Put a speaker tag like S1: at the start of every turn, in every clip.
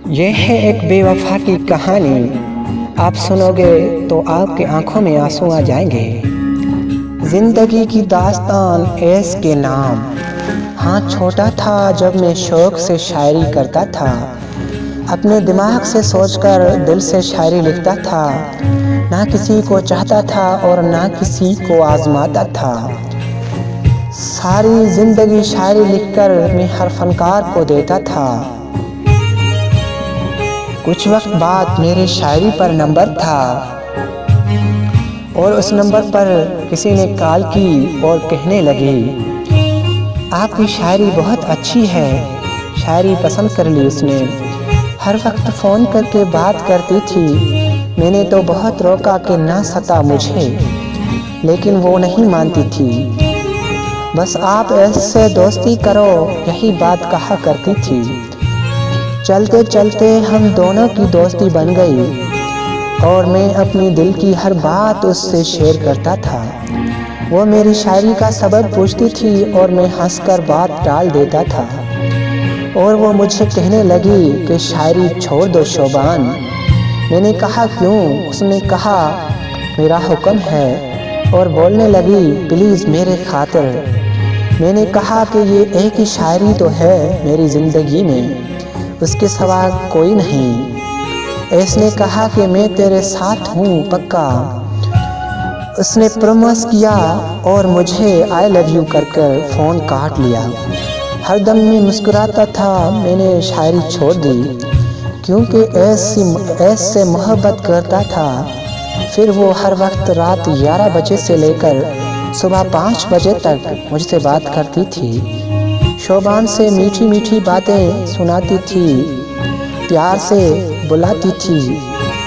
S1: यह है एक बेवफा की कहानी। आप सुनोगे तो आपकी आंखों में आंसू आ जाएंगे। जिंदगी की दास्तान ऐस के नाम। हाँ, छोटा था जब मैं शौक से शायरी करता था। अपने दिमाग से सोचकर दिल से शायरी लिखता था। ना किसी को चाहता था और ना किसी को आजमाता था। सारी जिंदगी शायरी लिखकर मैं हर फनकार को देता था। कुछ वक्त बाद मेरे शायरी पर नंबर था और उस नंबर पर किसी ने कॉल की और कहने लगी, आपकी शायरी बहुत अच्छी है। शायरी पसंद कर ली उसने। हर वक्त फ़ोन करके बात करती थी। मैंने तो बहुत रोका कि ना सता मुझे, लेकिन वो नहीं मानती थी। बस आप ऐसे दोस्ती करो, यही बात कहा करती थी। चलते चलते हम दोनों की दोस्ती बन गई और मैं अपनी दिल की हर बात उससे शेयर करता था। वो मेरी शायरी का सबब पूछती थी और मैं हंसकर बात टाल देता था। और वो मुझे कहने लगी कि शायरी छोड़ दो शोबान। मैंने कहा क्यों? उसने कहा मेरा हुक्म है, और बोलने लगी प्लीज़ मेरे खातिर। मैंने कहा कि ये एक ही शायरी तो है मेरी ज़िंदगी में, उसके सिवा कोई नहीं। इसने कहा कि मैं तेरे साथ हूँ पक्का। उसने प्रॉमिस किया और मुझे आई लव यू कर फ़ोन काट लिया। हर दम में मुस्कुराता था। मैंने शायरी छोड़ दी क्योंकि ऐसे मोहब्बत करता था। फिर वो हर वक्त रात 11 बजे से लेकर सुबह 5 बजे तक मुझसे बात करती थी। शोबान से मीठी मीठी बातें सुनाती थी, प्यार से बुलाती थी।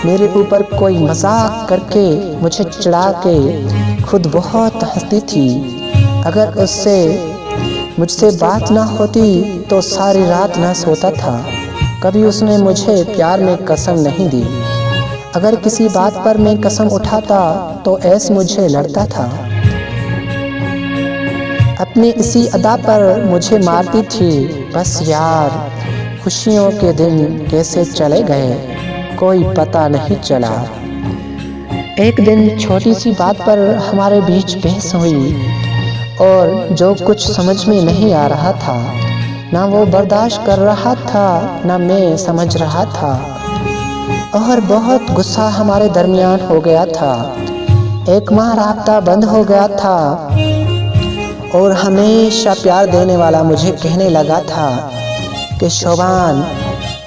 S1: मेरे ऊपर कोई मजाक करके मुझे चिढ़ा के खुद बहुत हंसती थी। अगर उससे मुझसे बात ना होती तो सारी रात ना सोता था। कभी उसने मुझे प्यार में कसम नहीं दी। अगर किसी बात पर मैं कसम उठाता तो ऐसे मुझे लड़ता था। अपनी इसी अदा पर मुझे मारती थी। बस यार, खुशियों के दिन कैसे चले गए कोई पता नहीं चला। एक दिन छोटी सी बात पर हमारे बीच बहस हुई और जो कुछ समझ में नहीं आ रहा था, ना वो बर्दाश्त कर रहा था ना मैं समझ रहा था, और बहुत गुस्सा हमारे दरमियान हो गया था। एक माह राब्ता बंद हो गया था और हमेशा प्यार देने वाला मुझे कहने लगा था कि शोबान,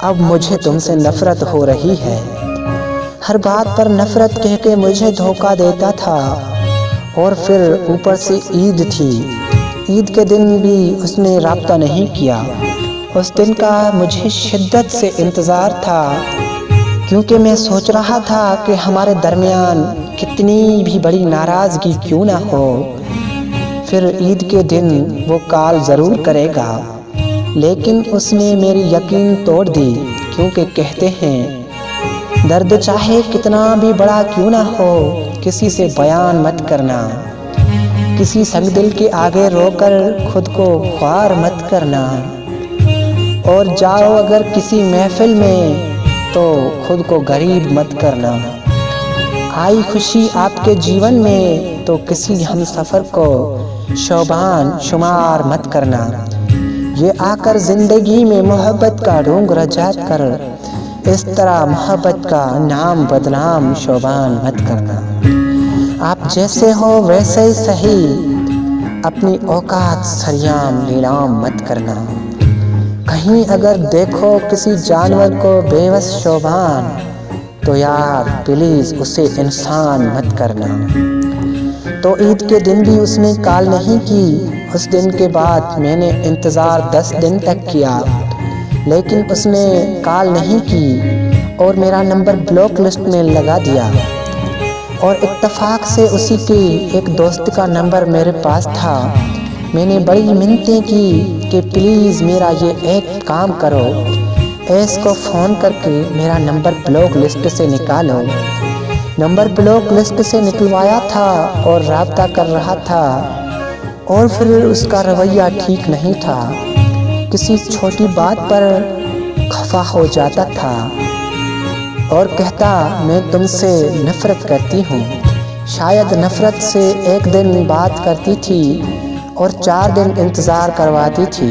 S1: अब मुझे तुमसे नफ़रत हो रही है। हर बात पर नफ़रत कह के मुझे धोखा देता था। और फिर ऊपर से ईद थी। ईद के दिन भी उसने राब्ता नहीं किया। उस दिन का मुझे शिद्दत से इंतज़ार था क्योंकि मैं सोच रहा था कि हमारे दरमियान कितनी भी बड़ी नाराज़गी क्यों ना हो, फिर ईद के दिन वो कॉल ज़रूर करेगा। लेकिन उसने मेरी यकीन तोड़ दी क्योंकि कहते हैं दर्द चाहे कितना भी बड़ा क्यों ना हो, किसी से बयान मत करना। किसी संग दिल के आगे रोकर खुद को ख्वार मत करना। और जाओ अगर किसी महफिल में तो खुद को गरीब मत करना। आई खुशी आपके जीवन में तो किसी हम सफ़र को शोबान शुमार मत करना। ये आकर ज़िंदगी में मोहब्बत का ढोंग रजात कर, इस तरह मोहब्बत का नाम बदनाम शोबान मत करना। आप जैसे हो वैसे ही सही, अपनी औकात सरियाम नीलाम मत करना। कहीं अगर देखो किसी जानवर को बेबस शोबान, तो यार प्लीज़ उसे इंसान मत करना। तो ईद के दिन भी उसने कॉल नहीं की। उस दिन के बाद मैंने इंतज़ार 10 दिन तक किया, लेकिन उसने कॉल नहीं की और मेरा नंबर ब्लॉक लिस्ट में लगा दिया। और इत्तेफाक से उसी की एक दोस्त का नंबर मेरे पास था। मैंने बड़ी मिन्नतें की कि प्लीज़ मेरा ये एक काम करो, इसको फ़ोन करके मेरा नंबर ब्लॉक लिस्ट से निकालो। नंबर ब्लॉक लिस्ट से निकलवाया था और राब्ता कर रहा था, और फिर उसका रवैया ठीक नहीं था। किसी छोटी बात पर खफा खफा हो जाता था और कहता, मैं तुमसे नफरत करती हूँ। शायद नफरत से एक दिन बात करती थी और 4 दिन इंतज़ार करवाती थी।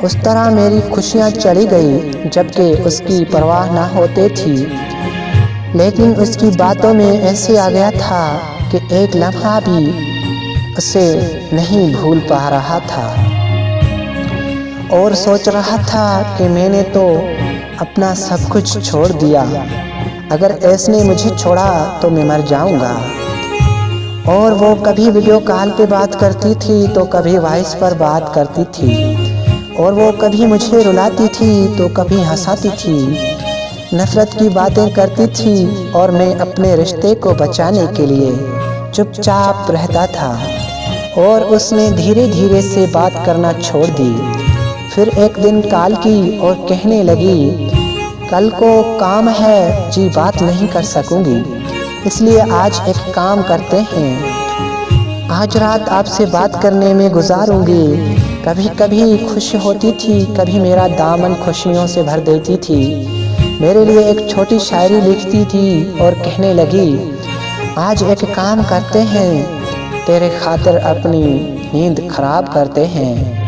S1: उस तरह मेरी खुशियाँ चली गई, जबकि उसकी परवाह ना होती थी। लेकिन उसकी बातों में ऐसे आ गया था कि एक लम्हा भी उसे नहीं भूल पा रहा था और सोच रहा था कि मैंने तो अपना सब कुछ छोड़ दिया। अगर ऐसने मुझे छोड़ा तो मैं मर जाऊंगा। और वो कभी वीडियो कॉल पे बात करती थी तो कभी वॉइस पर बात करती थी, और वो कभी मुझे रुलाती थी तो कभी हंसाती थी। नफरत की बातें करती थी और मैं अपने रिश्ते को बचाने के लिए चुपचाप रहता था। और उसने धीरे धीरे से बात करना छोड़ दी। फिर एक दिन कॉल की और कहने लगी, कल को काम है जी, बात नहीं कर सकूंगी, इसलिए आज एक काम करते हैं, आज रात आपसे बात करने में गुजारूंगी। कभी कभी खुश होती थी, कभी मेरा दामन खुशियों से भर देती थी। मेरे लिए एक छोटी शायरी लिखती थी और कहने लगी, आज एक काम करते हैं, तेरे खातिर अपनी नींद खराब करते हैं।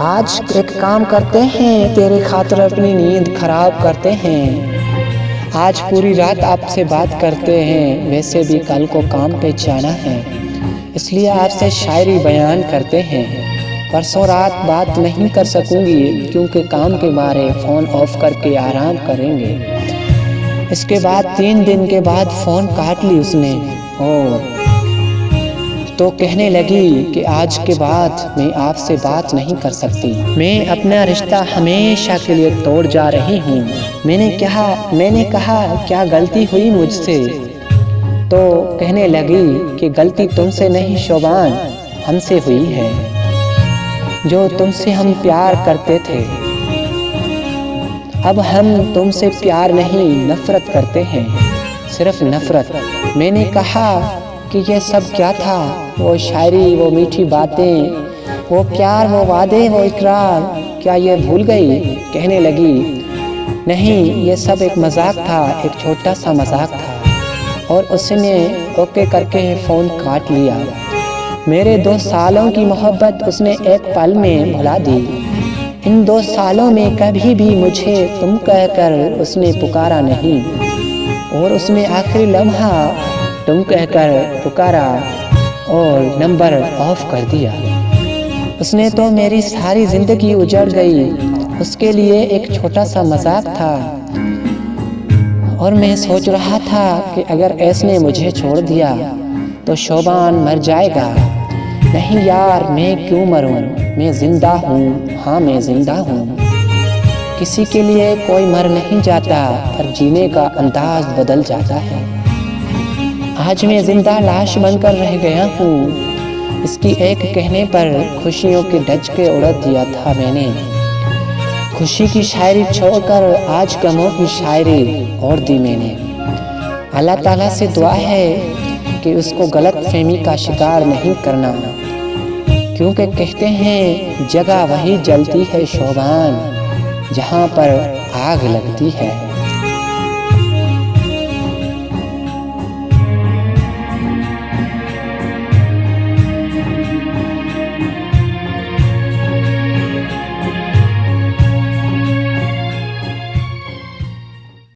S1: आज एक काम करते हैं, तेरे खातिर अपनी नींद खराब करते हैं। आज पूरी रात आपसे बात करते हैं, वैसे भी कल को काम पे जाना है, इसलिए आपसे शायरी बयान करते हैं। परसों रात बात नहीं कर सकूंगी क्योंकि काम के मारे फ़ोन ऑफ करके आराम करेंगे। इसके बाद 3 दिन के बाद फ़ोन काट ली उसने और तो कहने लगी कि आज के बाद मैं आपसे बात नहीं कर सकती, मैं अपना रिश्ता हमेशा के लिए तोड़ जा रही हूँ। मैंने कहा क्या गलती हुई मुझसे? तो कहने लगी कि गलती तुमसे नहीं शोबान, हमसे हुई है, जो तुमसे हम प्यार करते थे। अब हम तुमसे प्यार नहीं नफरत करते हैं, सिर्फ नफरत। मैंने कहा कि ये सब क्या था, वो शायरी, वो मीठी बातें, वो प्यार, वो वादे, वो इकरार, क्या ये भूल गई? कहने लगी, नहीं, ये सब एक मजाक था, एक छोटा सा मजाक था। और उसने ओके करके फ़ोन काट लिया। मेरे 2 सालों की मोहब्बत उसने एक पल में भुला दी। इन 2 सालों में कभी भी मुझे तुम कहकर उसने पुकारा नहीं, और उसने आखिरी लम्हा तुम कहकर पुकारा और नंबर ऑफ कर दिया। उसने तो मेरी सारी ज़िंदगी उजड़ गई। उसके लिए एक छोटा सा मजाक था और मैं सोच रहा था कि अगर ऐसने मुझे छोड़ दिया तो शोबान मर जाएगा। नहीं यार, मैं क्यों मरूं, मैं ज़िंदा हूँ, हाँ मैं ज़िंदा हूँ। किसी के लिए कोई मर नहीं जाता, पर जीने का अंदाज बदल जाता है। आज मैं जिंदा लाश बनकर रह गया हूँ। इसकी एक कहने पर खुशियों के डज के उड़ा दिया था मैंने। खुशी की शायरी छोड़कर आज गमों की शायरी और दी मैंने। अल्लाह ताला से दुआ है कि उसको गलत फहमी का शिकार नहीं करना, क्योंकि कहते हैं जगह वही जलती है शोबान जहाँ पर आग लगती है।